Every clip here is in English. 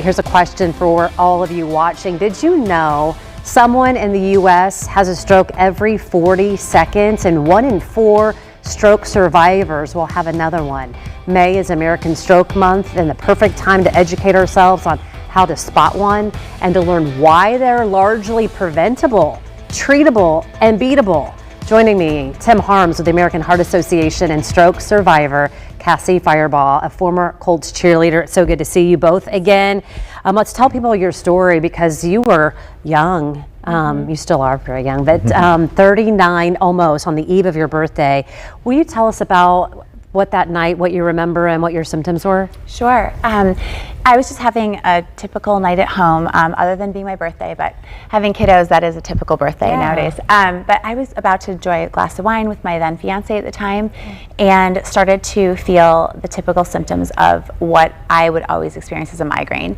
here's a question for all of you watching. Did you know someone in the U.S. has a stroke every 40 seconds, and 1 in 4 stroke survivors will have another one? May is American Stroke Month, and the perfect time to educate ourselves on how to spot one and to learn why they're largely preventable, treatable, and beatable. Joining me, Tim Harms with the American Heart Association and stroke survivor, Cassie Firebaugh, a former Colts cheerleader. It's so good to see you both again. Let's tell people your story, because you were young. You still are very young, but 39 almost, on the eve of your birthday. Will you tell us about what that night, what you remember, and what your symptoms were? Sure. I was just having a typical night at home, other than being my birthday, but having kiddos, that is a typical birthday nowadays. But I was about to enjoy a glass of wine with my then fiance at the time, and started to feel the typical symptoms of what I would always experience as a migraine.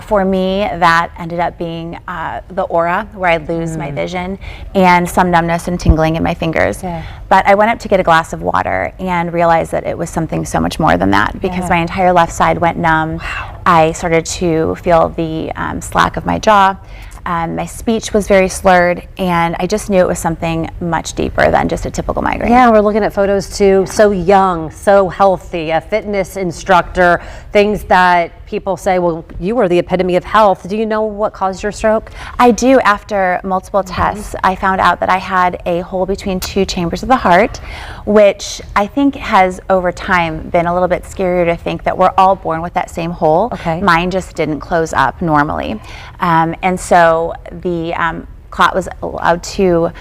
For me, that ended up being the aura, where I'd lose my vision, and some numbness and tingling in my fingers. But I went up to get a glass of water and realized that it was something so much more than that, because my entire left side went numb. I started to feel the slack of my jaw. My speech was very slurred, and I just knew it was something much deeper than just a typical migraine. Yeah, we're looking at photos too. So young, so healthy, a fitness instructor, things that people say, well, you were the epitome of health. Do you know what caused your stroke? I do. After multiple tests, I found out that I had a hole between 2 chambers of the heart, which I think has over time been a little bit scarier to think that we're all born with that same hole. Mine just didn't close up normally. And so the clot was allowed to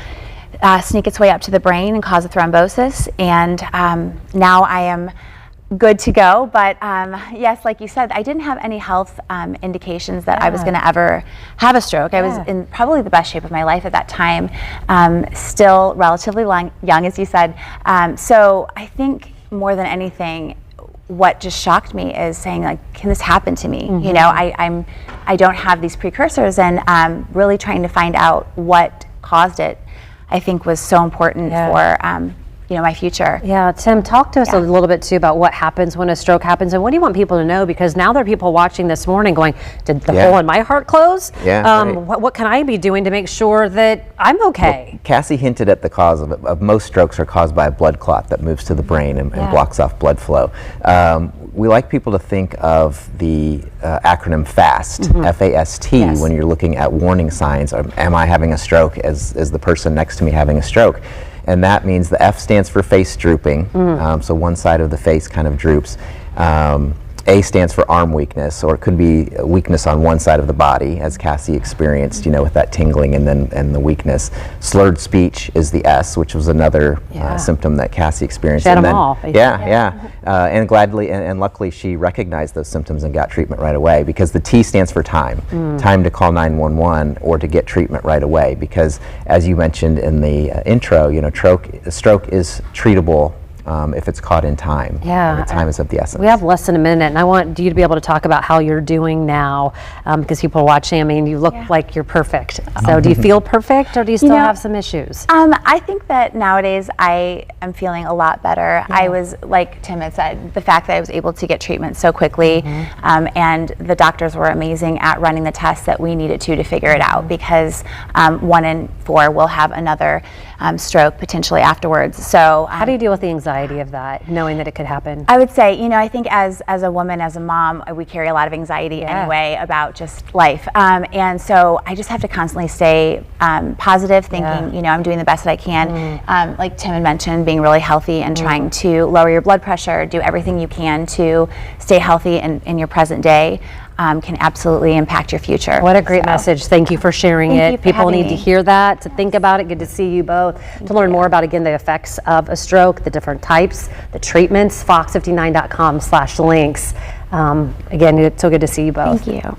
sneak its way up to the brain and cause a thrombosis. And now I am good to go. But yes, like you said, I didn't have any health indications that I was going to ever have a stroke. I was in probably the best shape of my life at that time, still relatively young, as you said. So I think more than anything, what just shocked me is saying, like, can this happen to me? You know, I don't have these precursors, and really trying to find out what caused it, I think, was so important for you know, my future. Yeah, Tim, talk to us a little bit too about what happens when a stroke happens, and what do you want people to know? Because now there are people watching this morning going, did the hole in my heart close? What can I be doing to make sure that I'm okay? Well, Cassie hinted at the cause of most strokes are caused by a blood clot that moves to the brain and blocks off blood flow. We like people to think of the acronym FAST, F-A-S-T, when you're looking at warning signs. Am I having a stroke? Is the person next to me having a stroke? And that means the F stands for face drooping, so one side of the face kind of droops. A stands for arm weakness, or it could be a weakness on one side of the body, as Cassie experienced, you know, with that tingling and the weakness. Slurred speech is the S, which was another symptom that Cassie experienced. She had them all. And gladly and luckily she recognized those symptoms and got treatment right away, because the T stands for time. Time to call 911 or to get treatment right away, because as you mentioned in the intro, you know, stroke is treatable if it's caught in time. Time is of the essence. We have less than a minute, and I want you to be able to talk about how you're doing now, because people are watching. I mean, you look like you're perfect. So do you feel perfect, or do you still have some issues? I think that nowadays I am feeling a lot better. I was, like Tim had said, the fact that I was able to get treatment so quickly, and the doctors were amazing at running the tests that we needed to figure it out, because 1 in 4 will have another stroke potentially afterwards. So how do you deal with the anxiety of that, knowing that it could happen? I would say, you know, I think as a woman, as a mom, we carry a lot of anxiety anyway about just life. And so I just have to constantly stay positive, thinking, you know, I'm doing the best that I can. Like Tim had mentioned, being really healthy and trying to lower your blood pressure, do everything you can to stay healthy in your present day. Can absolutely impact your future. What a great message. Thank you for sharing it. People need to hear that, to think about it. Good to see you both. To learn more about, again, the effects of a stroke, the different types, the treatments, fox59.com/links. Again, it's so good to see you both. Thank you.